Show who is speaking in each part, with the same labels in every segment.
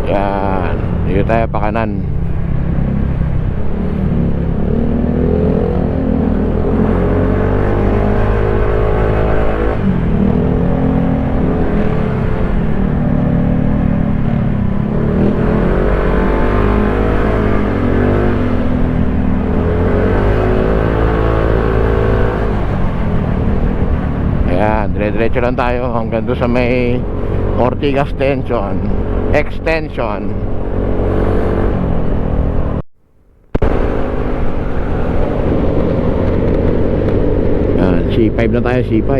Speaker 1: Yan, dito tayo pa kanan. Dire-diretso lang tayo hanggang doon sa may Ortigas Extension. Yan, C5 na tayo, C5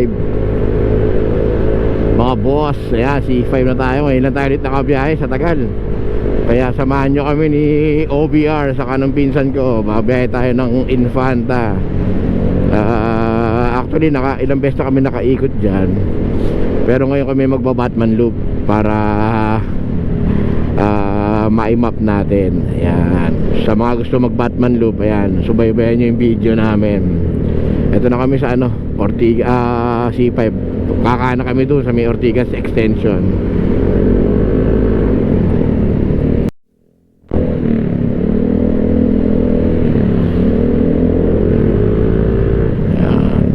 Speaker 1: mga boss. Ayan, C5 na tayo. Ngayon lang tayo ulit nakabiyahe sa tagal, kaya samahan nyo kami ni OBR sa kanong pinsan ko. Babiyahe tayo ng Infanta. Actually ilang beses na kami nakaikot dyan, pero ngayon kami magba-Batman Loop para ma-map natin. Ayan, sa mga gusto mag-Batman Loop, ayan, subaybayan nyo yung video namin. Ito na kami sa C5. Kakain na kami doon sa may Ortigas Extension.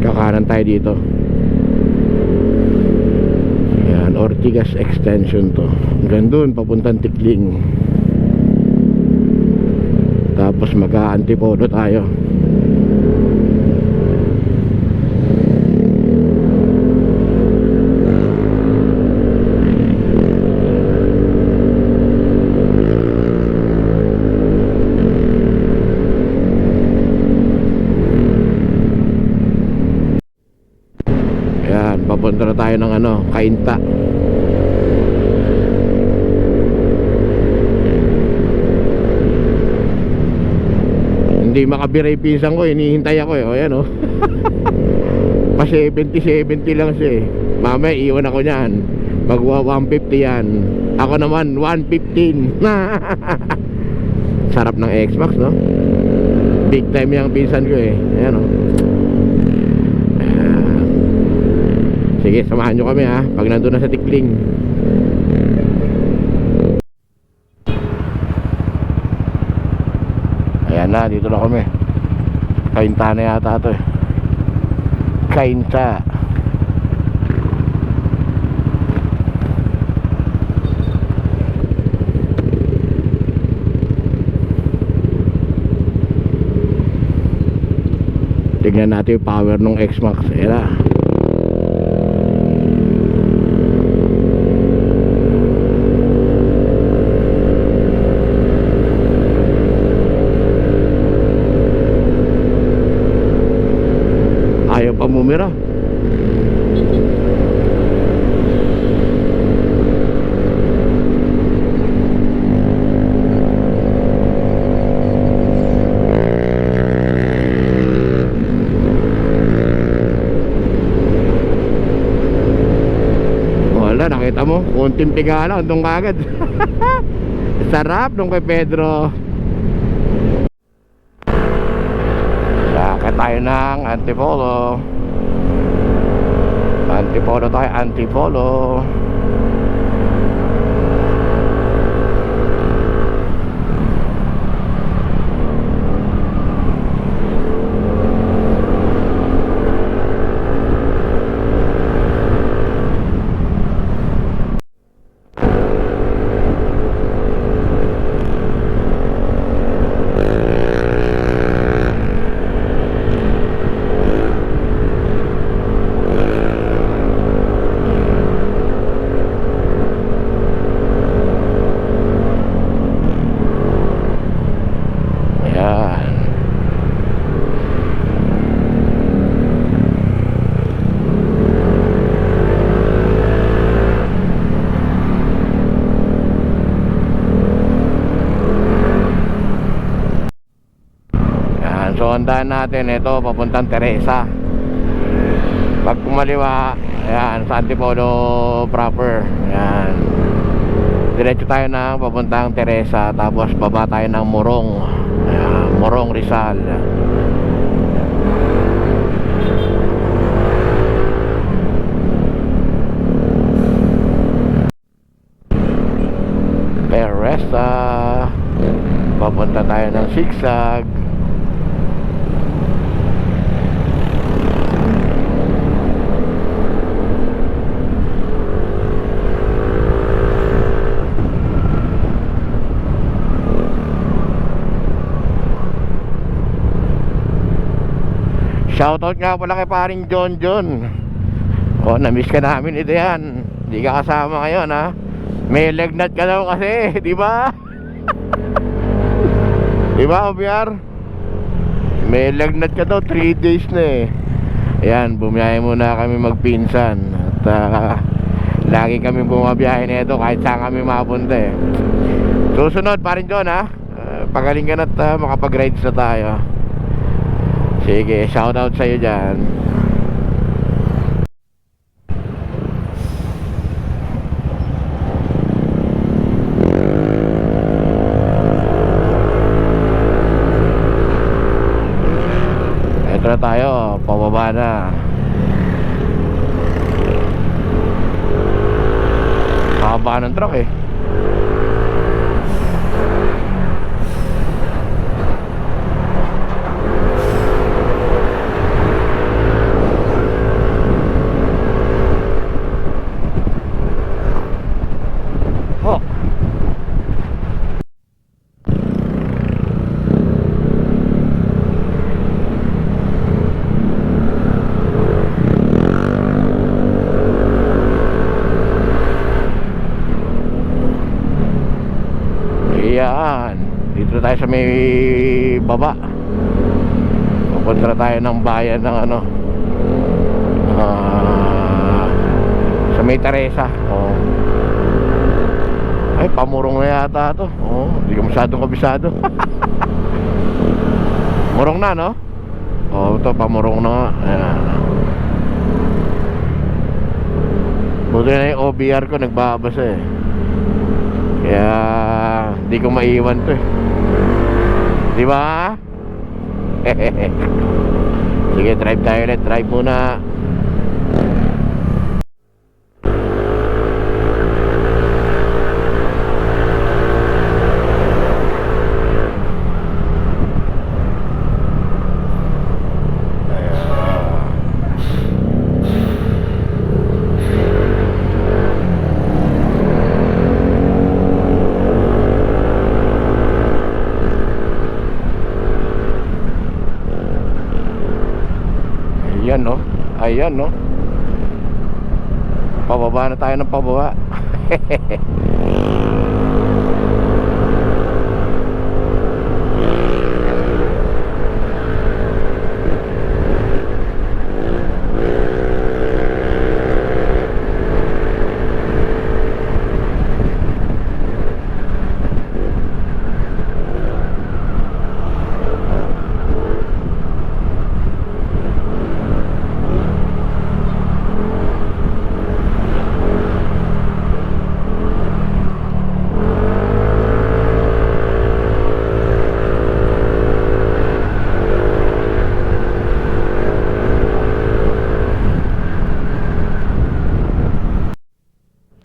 Speaker 1: Kakanan tayo dito. Yan, Ortigas Extension to. Hanggang doon papuntang Tikling. Tapos mag-Antipolo tayo. Papunta na tayo ng Cainta. Hindi makabira yung pinsan ko, hinihintay ako eh. O yan o. Pa 70 lang siya eh. Mamaya iwan ako niyan, magwa 150 yan. Ako naman 115. Sarap ng X-Max, no? Big time yung pinsan ko eh. Ayan o. Sige, samahan nyo kami ha pag nandun na sa Tikling. Ayan na, dito na kami. Cainta na yata ito eh. Cainta. Tignan natin yung power ng X-Max. Ayan na. Ayaw pa mumira. Wala, nakita mo, konting piga lang doon kagad. Sarap nung kay Pedro. Sakit tayo ng Antipolo. Antipolo tayo, Antipolo. So ang daan natin ito papuntang Teresa. Pag kumaliwa, ayan, sa Antipolo proper. Ayan, diretso tayo na papuntang Teresa. Tapos baba tayo ng Morong. Ayan, Morong Rizal. Cresta, papunta tayo ng Zigzag. Shoutout nga pala kay paring John John. Oh, na-miss ka namin ito yan. Hindi ka kasama ngayon ha. May lagnat ka daw kasi, di ba? Di ba, Obiar? May lagnat ka daw, 3 days na eh. Ayan, bumiyahe muna kami magpinsan. At lagi kami bumabiyahe na ito kahit saan kami mapunta eh. Susunod paring John ha. Pagaling ka na't makapag-rides na tayo. Sige, shoutout sa'yo dyan. Ito na tayo, pababa na. Haba ng truck eh. Ayan, dito tayo sa may baba. Pupunta tayo ng bayan ng ano, sa may Teresa. Oh. Ay, pamurong na yata to. Oh, hindi ko masyadong kabisado. Murong na, no? Oh, ito pamurong na nga. Ayan. Buti na yung OBR ko nagbabasa eh. Kaya hindi ko maiwan to eh. Di ba? Sige, drive tayo ulit. Drive muna. Ayan no. Ayan no. Pababa na tayo ng pababa.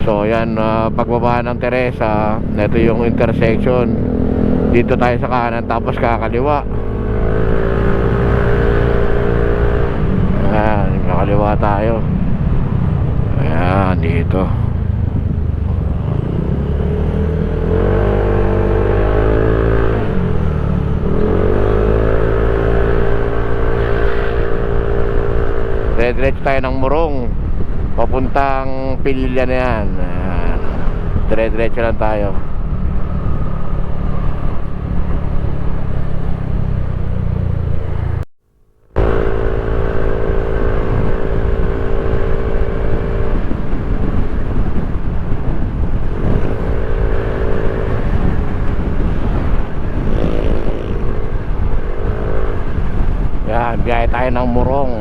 Speaker 1: So yan, pagbaba ng Teresa, ito yung intersection. Dito tayo sa kanan tapos kakaliwa. Ayan, kakaliwa tayo. Ayan, dito. Diretso tayo ng Morong papuntang Pilya na yan. Dire-diretso lang tayo. Yan, biyahe tayo ng Morong.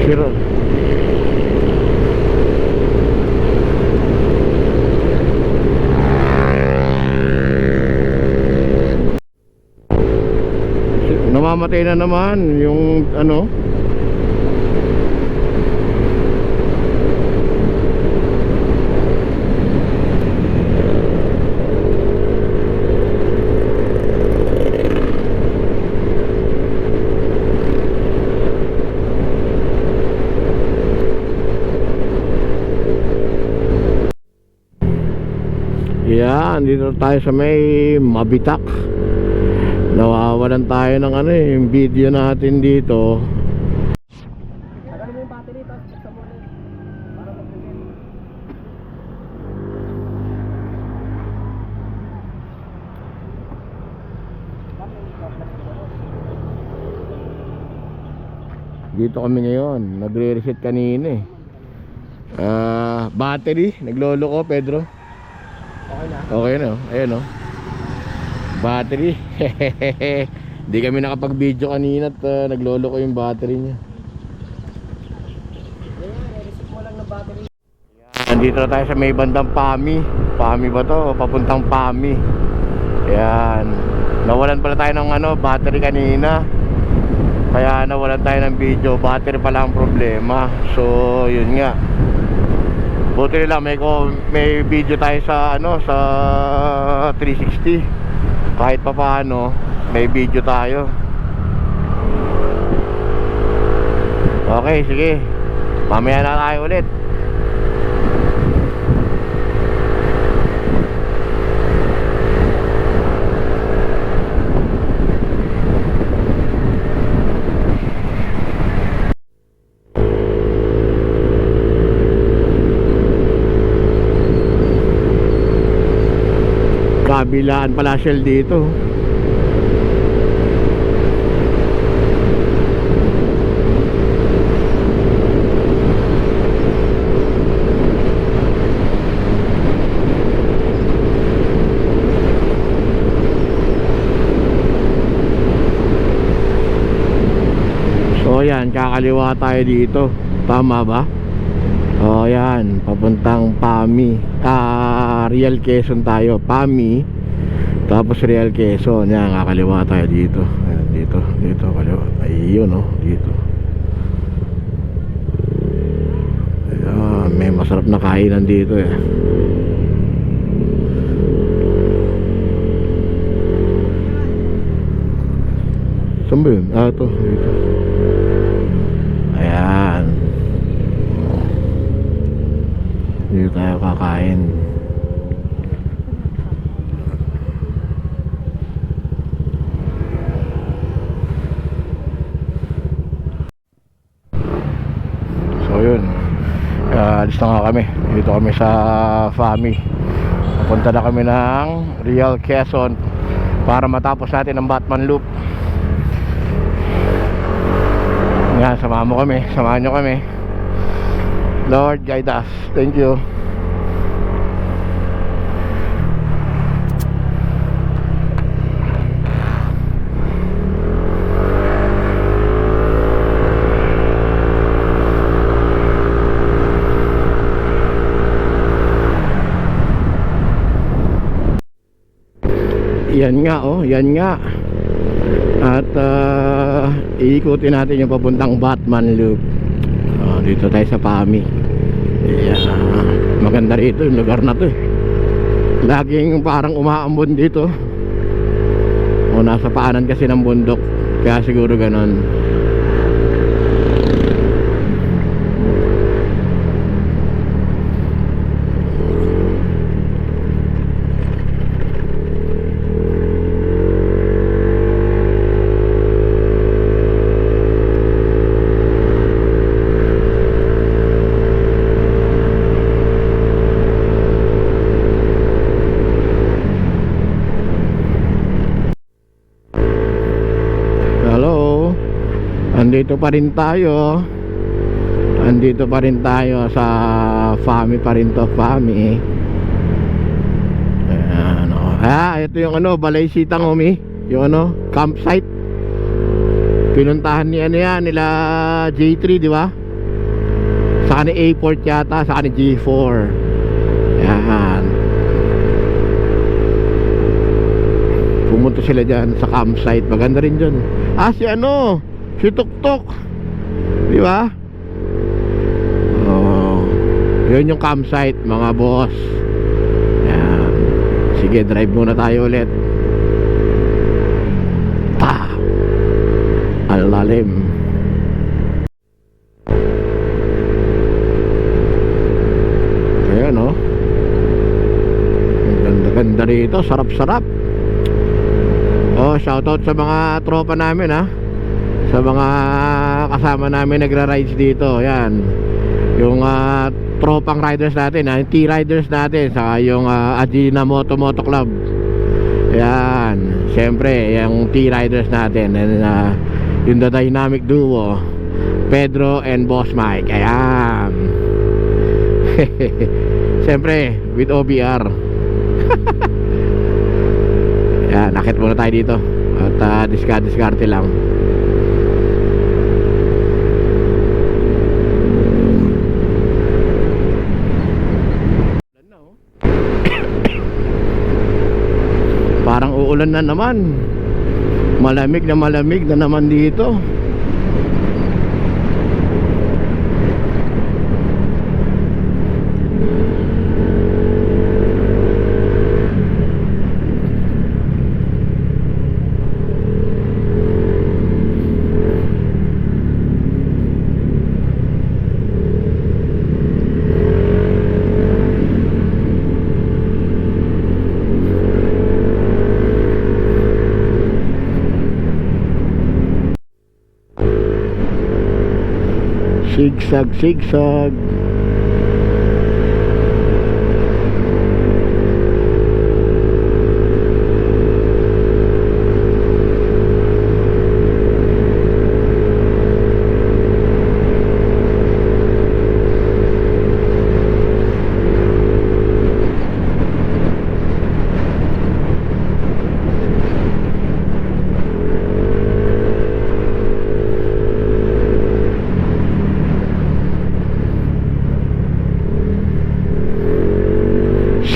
Speaker 1: Pero namamatay na naman yung ano. Yan, dito tayo sa may Mabitak. Nawawalan tayo ng ano yung video natin dito.
Speaker 2: Tagal mo yung battery tapos sa mo ulit para mag-begin.
Speaker 1: Dito kami ngayon, nagre-reset kanina eh. Battery, naglolo ko Pedro.
Speaker 2: Okay na.
Speaker 1: Okay na, ayan o. Battery. Hindi kami nakapag-video kanina at naglolo ko yung battery niya.
Speaker 2: I-reset mo lang ng battery.
Speaker 1: Nandito na tayo sa may bandang Pami. Pami ba to? Papuntang Pami. Ayan. Nawalan pala tayo ng ano, battery kanina. Kaya nawalan tayo ng video. Battery pala ang problema. So, yun nga. Buti nila may video tayo sa ano, sa 360. Kahit pa paano, may video tayo. Okay, sige. Mamaya na tayo ulit. Kabilaan pala Shell dito. So yan, kakaliwa tayo dito. Tama ba? O yan, papuntang Pami. Real Quezon tayo. Pami, tapos Real Quezon. Yan, kakaliwa tayo dito. Ayan, dito kaliwa. Ayun o, dito. Ayan, may masarap na kainan dito eh. Saan ba yun? Ito, dito. Ayan, dito tayo kakain. So yun, alis na nga kami. Dito kami sa Fami. Papunta na kami ng Real Quezon para matapos natin ang Batman Loop. Yan, samahan mo kami, samahan nyo kami. Lord, guide us. Thank you. Yan nga oh, yan nga. At iikutin natin yung papuntang Batman Loop. Dito tayo sa Pami. Maganda rito yung lugar na to eh. Laging parang umaambon dito. O nasa paanan kasi ng bundok. Kaya siguro ganon. Andito pa rin tayo. Andito pa rin tayo sa Fami pa rin to, Fami. Ayan, ito yung ano, Balay Sitang Umi. Yung ano, campsite. Pinuntahan ni ano yan, nila J3, di ba? sa kanin A-Port yata, sa kanin G4. Yan. Pumunta sila dyan sa campsite. Maganda rin dyan. Si ano, si Tuktok, di ba? Yun yung campsite, mga boss. Yan. Sige, drive muna tayo ulit. Ang lalim. Ayan, oh. Ang ganda-ganda rito, sarap-sarap. Shoutout sa mga tropa namin, ha. Sa mga kasama namin nagra-rides dito. Yan. Yung tropang riders natin, yung T-riders natin, saka yung Agina Moto Club. Yan. Siyempre, yung T-riders natin. And yung The Dynamic Duo, Pedro and Boss Mike. Ayan. Siyempre, with OBR. Yan, nakit muna tayo dito. At diskarte lang. Parang uulan na naman. Malamig na naman dito.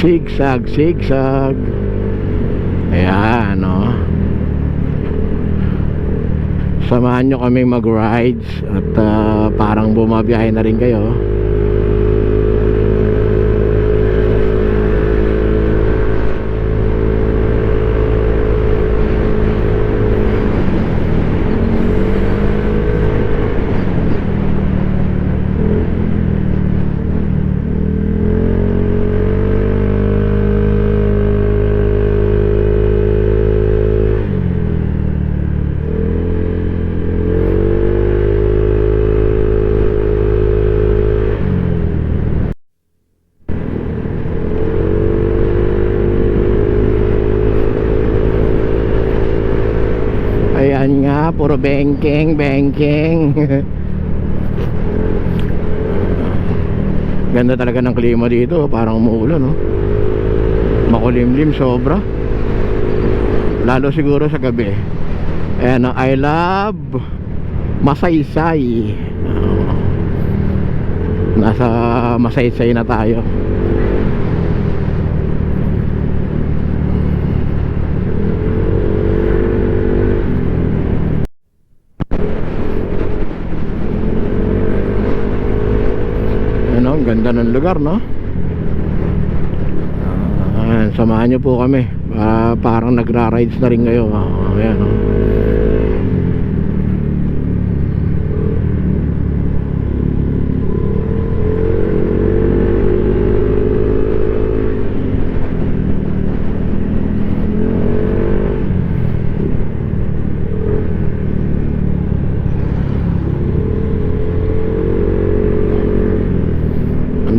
Speaker 1: Sigsag. Sigsag. Ayan, no. Samahan nyo kami mag-rides. At parang bumabiyahe na rin kayo. Ayan nga, puro bengkeng. Ganda talaga ng klima dito. Parang umuulan, no? Makulimlim sobra. Lalo siguro sa gabi. Ayan, I love Masaysay. Nasa Masaysay na tayo. Ang ganda ng lugar, no? Samahan nyo po kami. Parang nagra-rides na rin kayo. Ayan, no?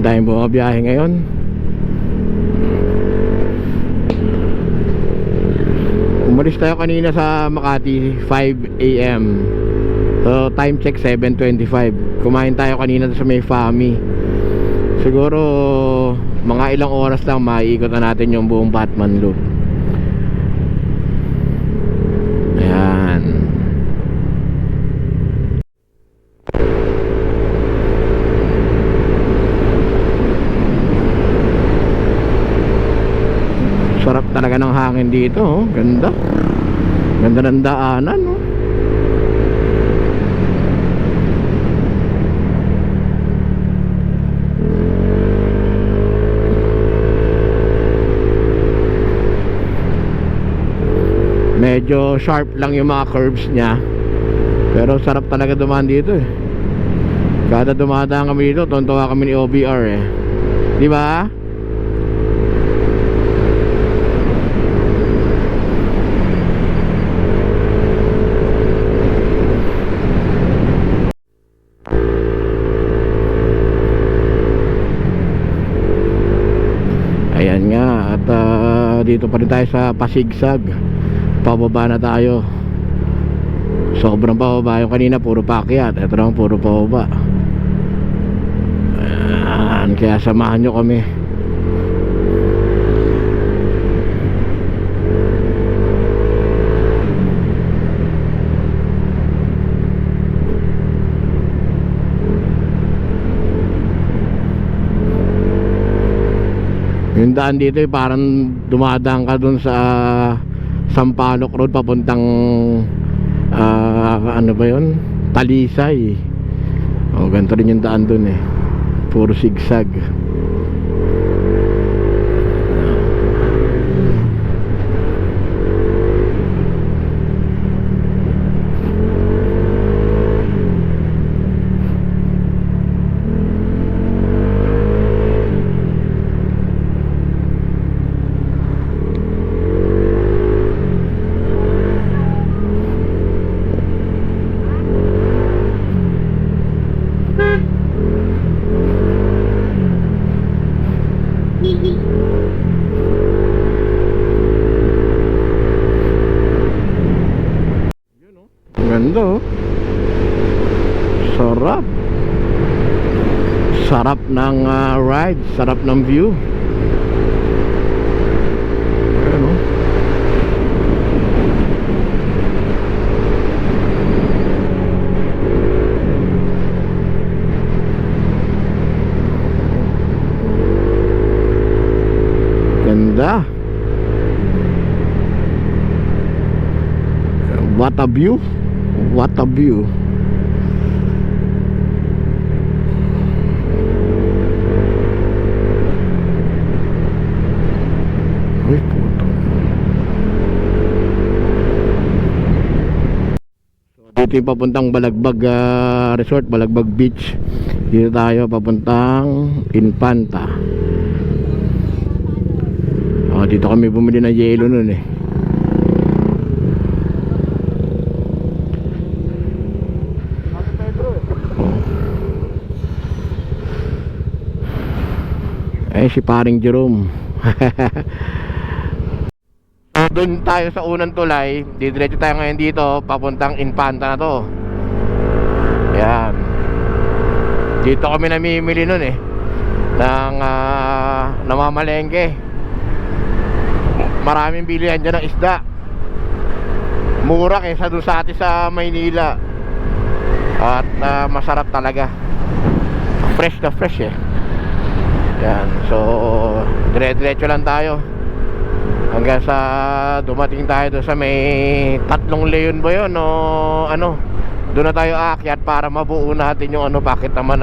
Speaker 1: Dahil bumabiyahe ngayon. Umalis tayo kanina sa Makati 5 AM. So time check 7:25. Kumain tayo kanina sa may Fami. Siguro mga ilang oras lang maiikot na natin yung buong Batman Loop. Ayan. buhangin dito, oh. Ganda. Ganda ng daanan, oh. Medyo sharp lang yung mga curves niya, pero sarap talaga dumaan dito eh. Kada dumadaan kami dito, tontuwa kami ni OBR eh. Di ba? Ayan nga, at dito pa rin tayo sa Pasigsag. Pababa na tayo. Sobrang pababa. Yung kanina puro paakyat, ito naman puro pababa. Ayan, kaya samahan nyo kami. Yung daan dito parang dumadaan ka dun sa Sampaloc Road papuntang ano ba yun? Talisay. O, ganito rin yung daan dun eh. Puro sigsag. Ganda oh. Sarap. Sarap ng ride. Sarap ng view. Ayan oh. Ganda. What a view. What a view. Uy, puto. Dito yung papuntang Balagbag Resort, Balagbag Beach. Dito tayo papuntang Infanta. Dito kami bumili ng yelo nun eh. Si paring Jerome. Doon tayo sa unang tulay. Didiretso tayo ngayon dito papuntang Infanta na to. Yan. Dito kami namimili nun eh ng namamalengke. Maraming bilihan dyan ng isda. Mura kaysa doon sa atin sa Maynila. At masarap talaga. Fresh na fresh eh. Yan, so dire-diretso lang tayo hanggang sa dumating tayo doon sa may 3 leon ba yun o ano. Doon na tayo aakyat para mabuo natin yung ano, packet naman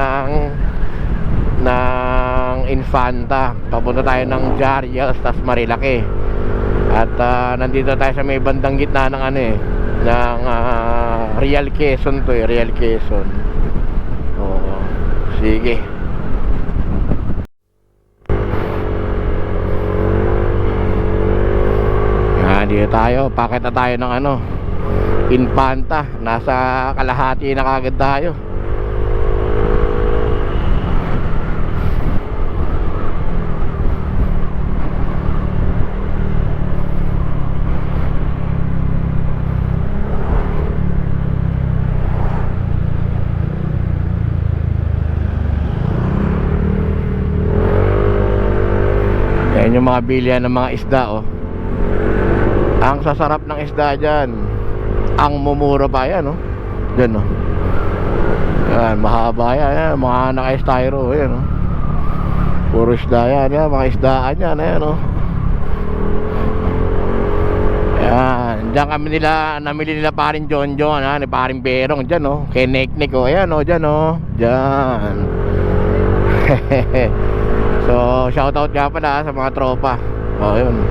Speaker 1: ng Infanta. Papunta tayo ng Jarias, tas Marilaki. At nandito tayo sa may bandang gitna ng ano eh, ng Real Quezon to eh, Real Quezon. Oo, sige. Dito tayo, packet na tayo ng ano, Infanta. Nasa kalahati na kagad tayo. Yan yung mga bilihan ng mga isda oh. Ang sasarap ng isda dyan. Ang mumura pa yan, no? Dyan, no? Yan, mahaba yan, yan. Mga naka-styro, yan, no? Puro isda yan, yan. Mga isdaan yan, yan, no? Yan, diyan kami namili nila paring John John, ha, ni paring Berong diyan, oh. Kay Nek oh, ayan, oh, diyan, oh. Diyan. So, shoutout nga pala sa mga tropa. Oh, yun.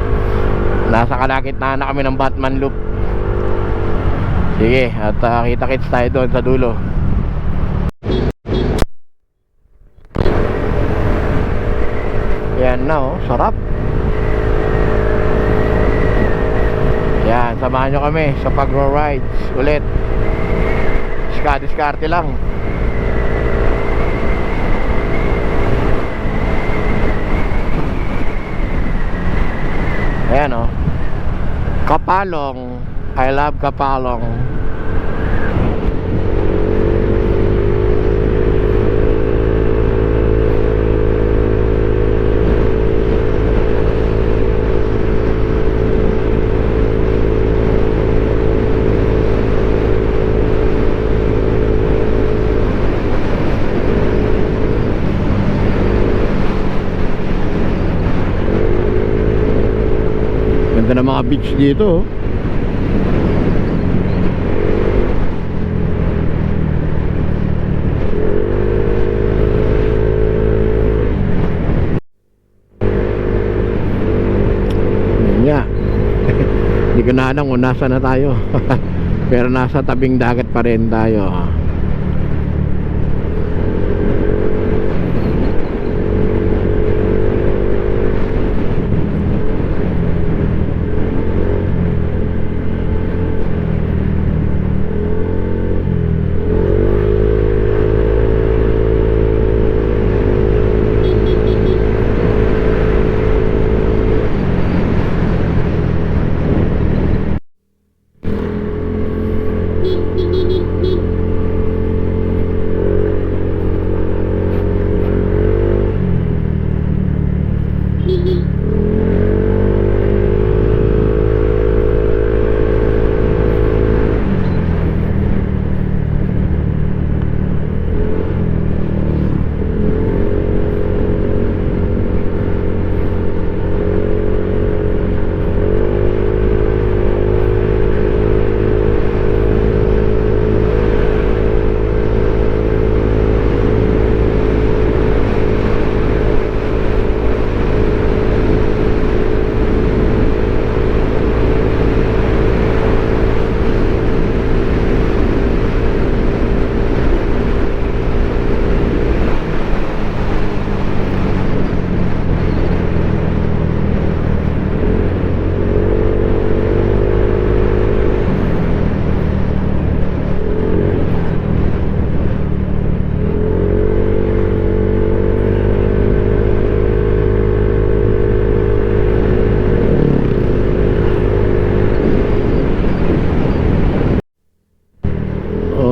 Speaker 1: Nasa kalagitnaan na kami ng Batman Loop. Sige, at kita-kits tayo doon sa dulo. Yan na, oh, sarap. Yan, samahan nyo kami sa pagro-rides ulit. Diskarte lang. Ayan, oh. Kapalong. I love Kapalong. Ganda ng mga beach dito, oh. Yun nga. Hindi ko na alam kung nasa na tayo. Pero nasa tabing dagat pa rin tayo.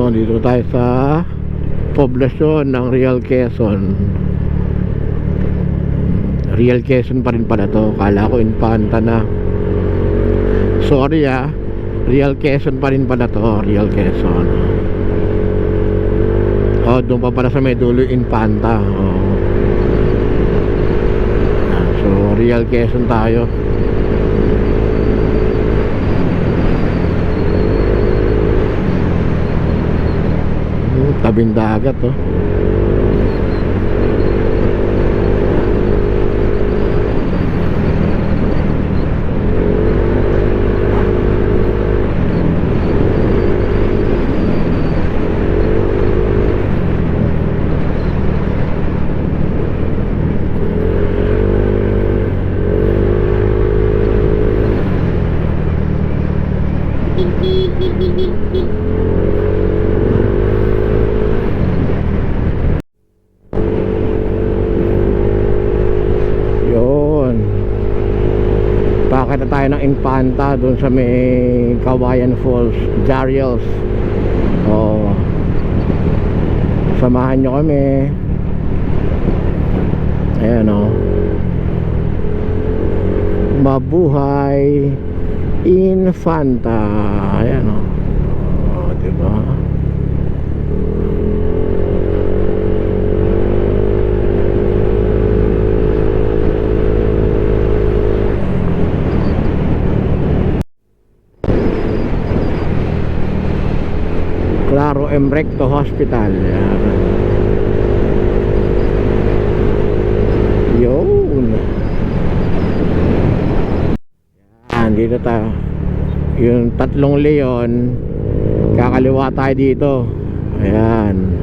Speaker 1: Dito tayo sa poblasyon ng Real Quezon. Real Quezon pa rin pala to. Kala ko Infanta na. Sorry, Real Quezon pa rin pala to. Real Quezon. Oh, doon pa pala sa may dulo Infanta. Oh. So Real Quezon tayo. Tabing dagat, oh. Pakita tayo ng Infanta doon sa may Kawayan Falls, Jariels. Oh, samahan nyo kami. Ayan, oh. Mabuhay Infanta. Ayan, oh. Oh, diba? Caro M. Recto Hospital. Yan. Yun. Yan, dito tayo. Yung tatlong leon, kakaliwa tayo dito. Ayan.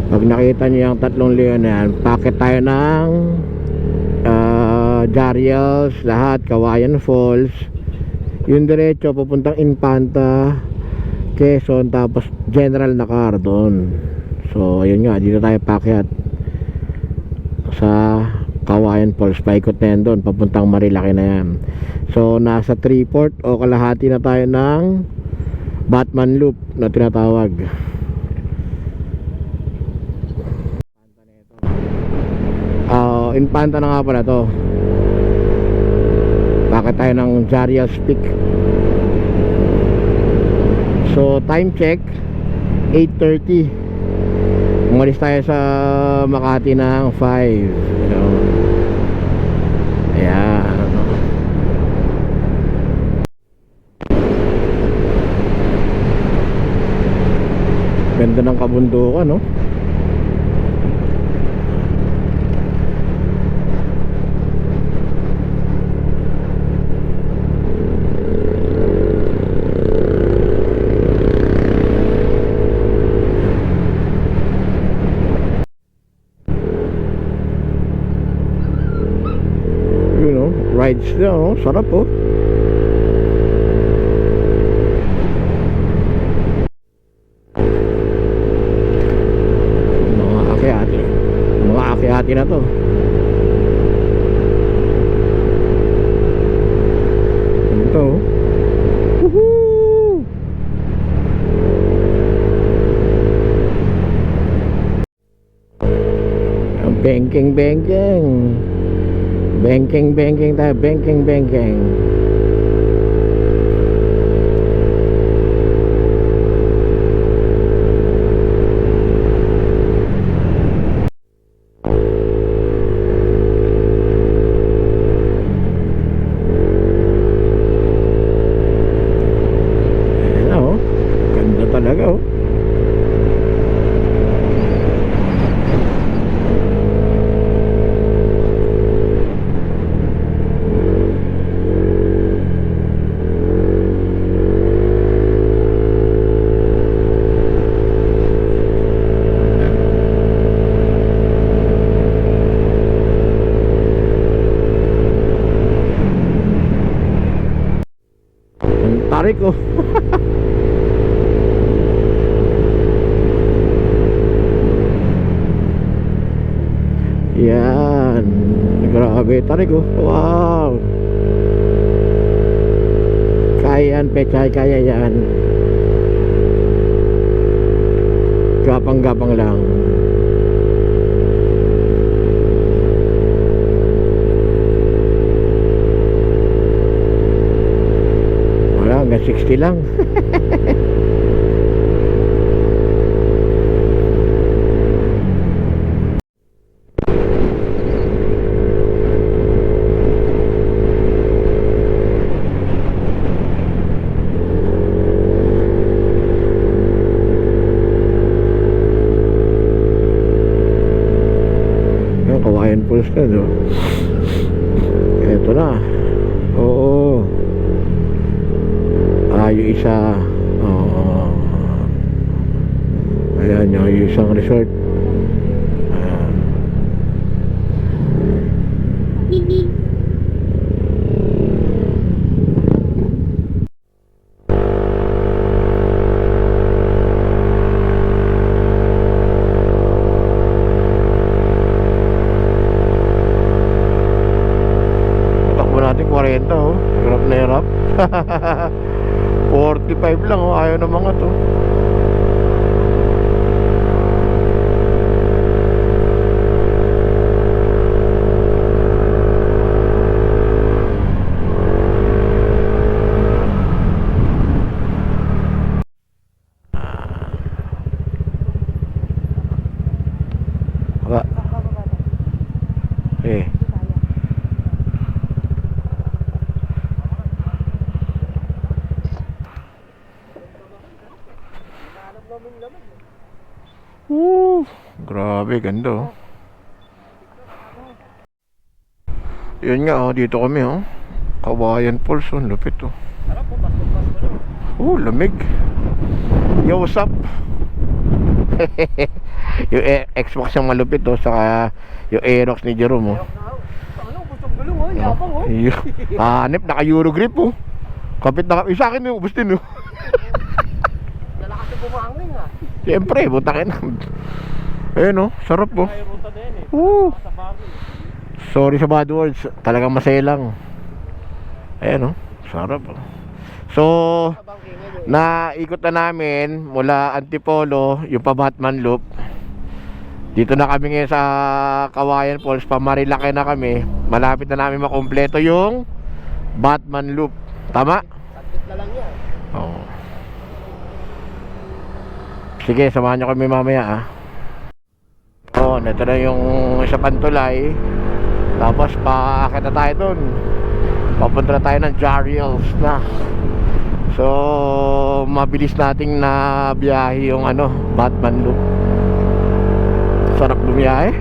Speaker 1: Pag nakita nyo yung tatlong leon na yan, packet tayo ng Jariels, lahat, Kawayan Falls. Yung diretso papuntang Infanta, Quezon, tapos General Nakar doon. So ayun nga, dito tayo packet sa Kawayan Falls. Paikot na yan doon, papuntang Marilaki na yan. So nasa 3/4 o kalahati na tayo ng Batman Loop na tinatawag. Infanta na nga pala to. Bakit tayo ng Jariels Peak. So time check 8:30. Umalis tayo sa Makati ng 5. Ayan. Ganda ng kabundukan, no? Rides na, oh. Sarap, oh. Mga aki-hati na to. Ito, oh. Woohoo! Bengking tayo, bengking. Ayan, oh. Ganda talaga, oh. Tarik, oh. Yan. Grabe, tarik, oh. Wow. Kaya yan, pechay, kaya yan. Gapang-gapang lang. Hanggang 60 lang. Yung Kawayan Falls na, no? Ito na. Oo. Yung isa, ayan yung isang resort. Takbo natin 40, oh. Hirap na hirap. 45 lang, oh. Ayaw ng mga to. Grabe, ganda oh. Yun nga oh, dito kami oh. Kawayan Falls oh, lupit oh.
Speaker 2: Sarap po, pasko-pasko no?
Speaker 1: Lamig. Yo, what's up? Yung Xbox yung malupit oh, saka yung Aerox ni Jerome oh.
Speaker 2: Ano, gustong gulong oh, yapang oh.
Speaker 1: Hanip, naka-Euro grip oh. Kapit na kapit. Sa akin yung ubus din oh.
Speaker 2: Lalakas yung bumangling ah.
Speaker 1: Siyempre, butakin. Ayun oh, sarap oh.
Speaker 2: May ruta din eh. Sa bagay.
Speaker 1: Sorry sa bad words, talagang masaya lang. Ayan oh, sarap oh. So, naikot na namin mula Antipolo, yung pa Batman Loop. Dito na kami ngayon sa Kawayan Falls, pa Marilaki na kami. Malapit na namin makumpleto yung Batman Loop. Tama?
Speaker 2: Saglit na lang yan.
Speaker 1: Oo. Sige, samahan nyo kami mamaya ah. Oh, ito na yung sa Pantulay. Tapos paakit na tayo dun. Papunta na tayo ng Jariels na. So, mabilis nating na biyahe yung ano, Batman Loop. Sarap bumiyahe.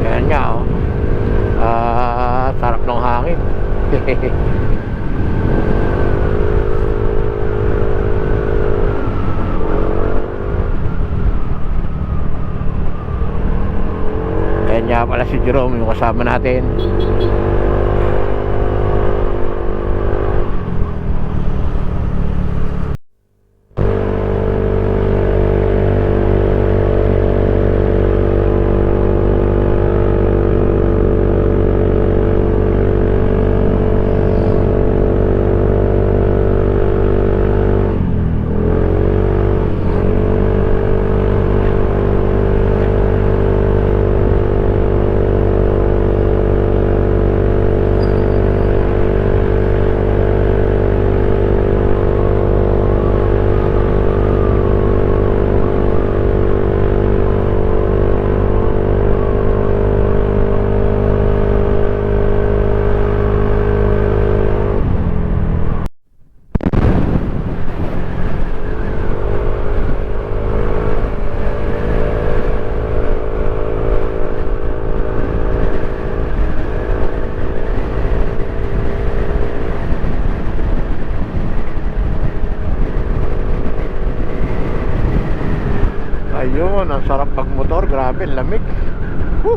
Speaker 1: Ayan nga oh. Sarap ng hangin. Ayan nga pala si Jerome, yung kasama natin. Ayun, ang sarap pagmotor. Grabe, lamig. Woo!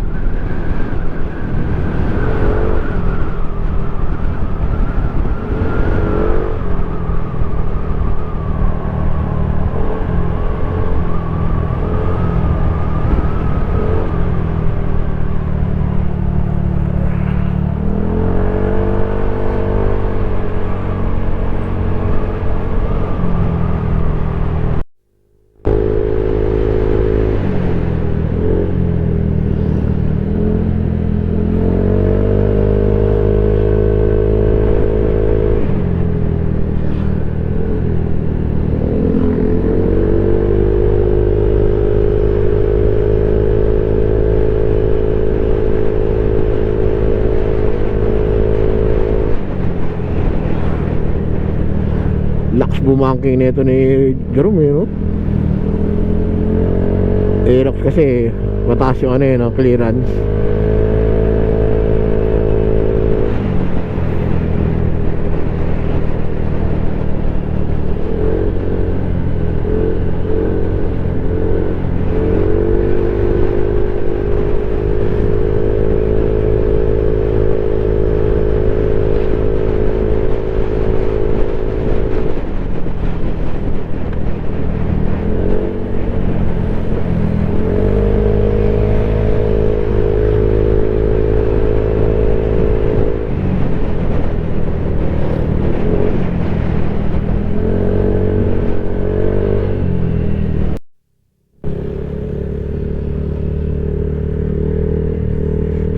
Speaker 1: Lakas bumangking nito ni Jerome no? Aerox kasi mataas yung ano yun, no? Clearance.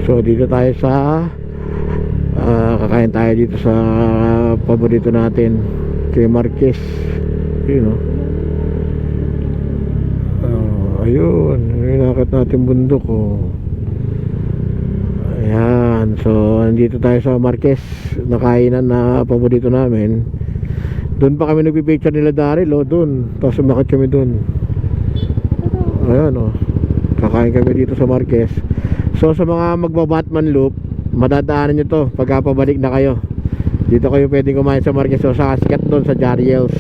Speaker 1: So dito tayo sa kakain tayo dito sa paborito natin kay Marquez, you know. ayun, inakit natin bundok, oh. Ayan, so nandito tayo sa Marquez, nakainan na paborito namin. Doon pa kami nagpipicture nila Daryl, oh, doon. Tapos umakit kami doon. Ayan, oh. Kakain kami dito sa Marquez. So sa mga magba-Batman loop, madadaanan nyo to pagka pabalik na kayo. Dito kayo pwedeng kumain sa Marquez. So sa sikat doon sa Jariel's.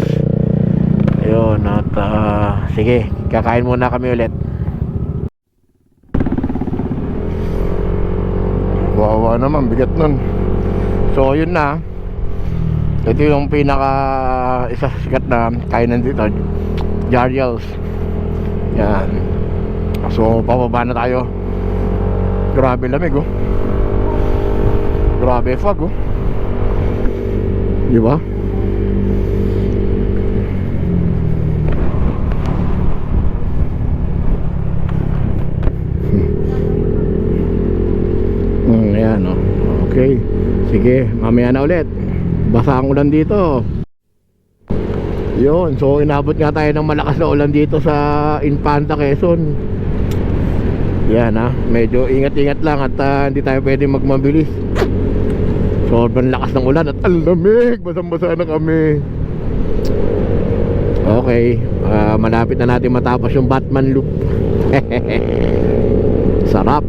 Speaker 1: Ayun, at sige, kakain muna kami ulit. Wawa naman, bigat nun. So yun na. Ito yung pinaka isa sikat na kainan dito, Jariel's. Yan. So pababa na tayo. Grabe lamig, oh. Grabe fog, oh. Di ba? Ayan, oh. Okay. Sige, mamaya na ulit. Basa ang ulan dito. Yun, so inabot nga tayo ng malakas na ulan dito sa Infanta, Quezon. Yan, ha. Medyo ingat-ingat lang at hindi tayo pwede magmabilis. Sobrang lakas ng ulan at ang lamig. Basang-basa na kami. Okay, malapit na natin matapos yung Batman loop. Sarap.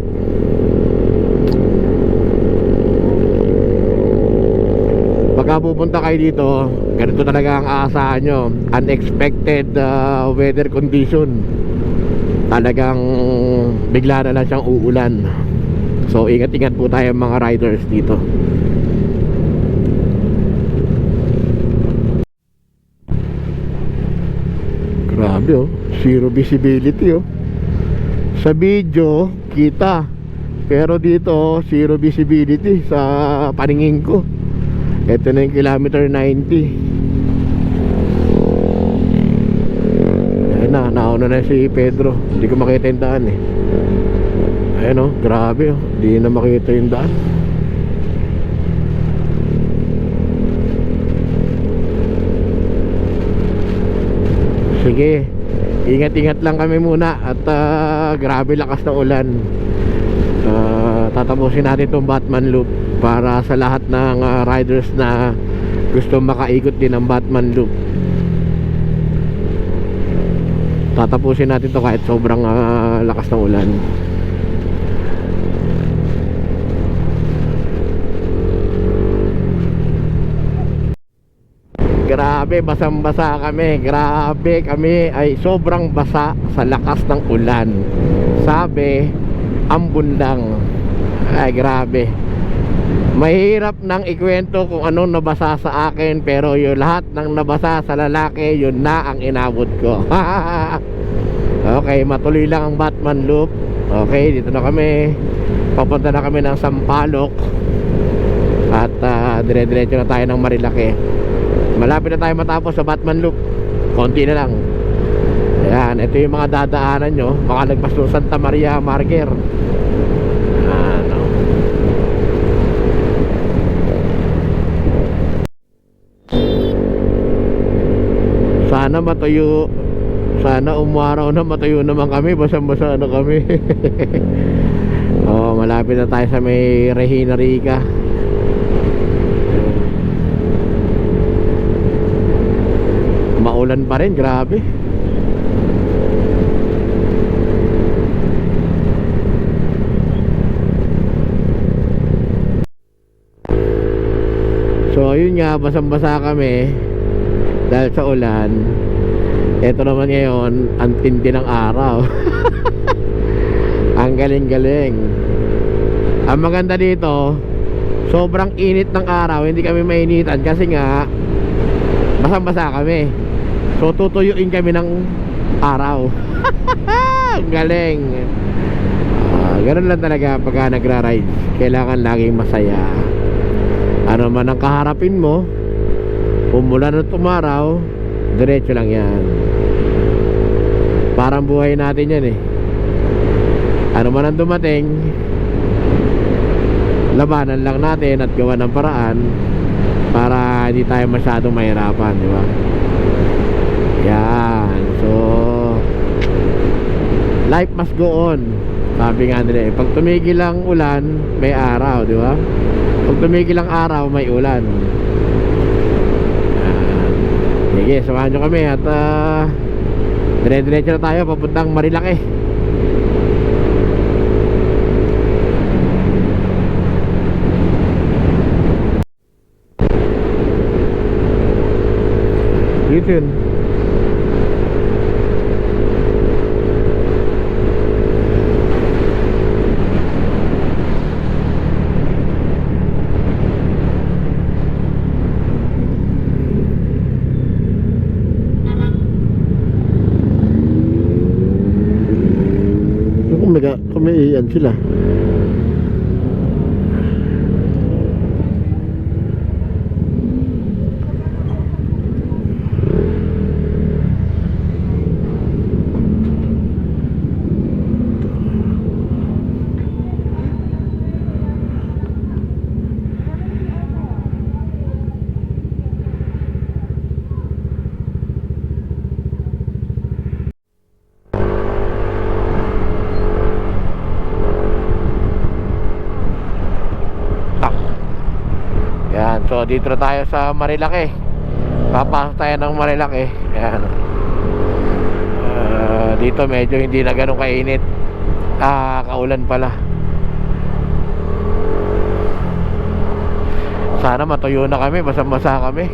Speaker 1: Pagka pupunta kayo dito, ganito talaga ang aasahan nyo. Unexpected weather condition. Talagang bigla na lang siyang uulan. So ingat-ingat po tayo mga riders dito. Grabe, oh. Zero visibility, oh. Sa video kita, pero dito zero visibility sa paningin ko. Ito na yung kilometer 90. Ayan na, nauna na si Pedro. Hindi ko makita yung daan, eh. Ayan, oh, grabe, oh. Hindi na makita yung daan. Sige, ingat-ingat lang kami muna. At grabe lakas ng ulan. Tatapusin natin itong Batman loop para sa lahat ng riders na gusto makaikot din ng Batman loop. Tatapusin natin to kahit sobrang lakas ng ulan. Grabe, basang-basa kami. Grabe, kami ay sobrang basa sa lakas ng ulan. Sabi, ambon lang. Ay, grabe. Mahirap nang ikwento kung anong nabasa sa akin, pero yung lahat ng nabasa sa lalaki, yun na ang inabot ko. Okay, matuloy lang ang Batman loop. Okay, dito na kami. Papunta na kami ng Sampaloc. At dire-diretso na tayo ng Marilake. Malapit na tayo matapos sa Batman loop. Konti na lang. Ayan, ito yung mga dadaanan nyo. Makalagpas ng Santa Maria Marker. Ano. Sana matuyo. Sana umaraw na matuyo naman kami. Basang-basa na kami. Oh, malapit na tayo sa may Regina Rica. Maulan pa rin, grabe. So ayun nga, basang-basa kami dahil sa ulan. Ito naman ngayon, ang tindi ng araw. Ang galing-galing. Ang maganda dito, sobrang init ng araw. Hindi kami mainitan kasi nga basang-basa kami. So tutuyuin kami ng araw. Ang galing. Ganun lang talaga pagka nagra-ride. Kailangan laging masaya. Ano man ang kaharapin mo, umulan at umaraw, diretso lang yan. Parang buhay natin yan, eh. Ano man ang dumating, labanan lang natin at gawa ng paraan para hindi tayo masyadong mahirapan, di ba? Yan. So life must go on. Sabi nga nila eh, pag tumigil ang ulan, may araw, di ba? Pag tumigil ang araw, may ulan. Sige, samahan nyo kami at dire-diretso na tayo papuntang Marilaki. Yun. Kung may iyan sila. Yan, so dito na tayo sa Marilaki. Papasok tayo ng Marilaki. Yan. Dito medyo hindi na ganun kainit. Kaulan pala. Sana matuyo na kami, basa-basa kami.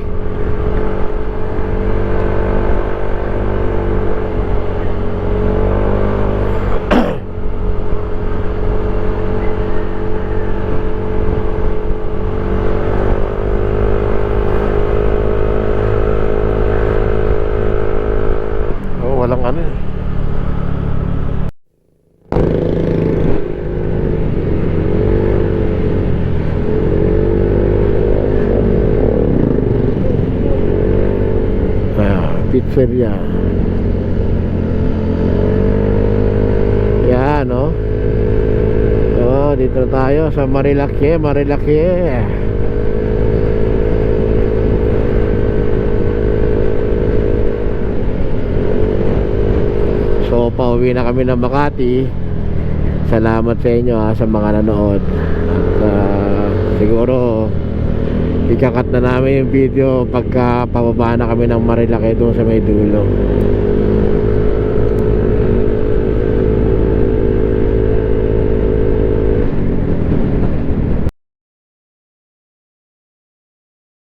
Speaker 1: Walang ano eh. Pizzeria. Yan, no? So, dito na tayo sa Marilaki. So, pauwi na kami ng Makati. Salamat sa inyo sa mga nanood. At siguro ikakat na namin yung video pagka pababa na kami ng Marilaki doon sa may dulo.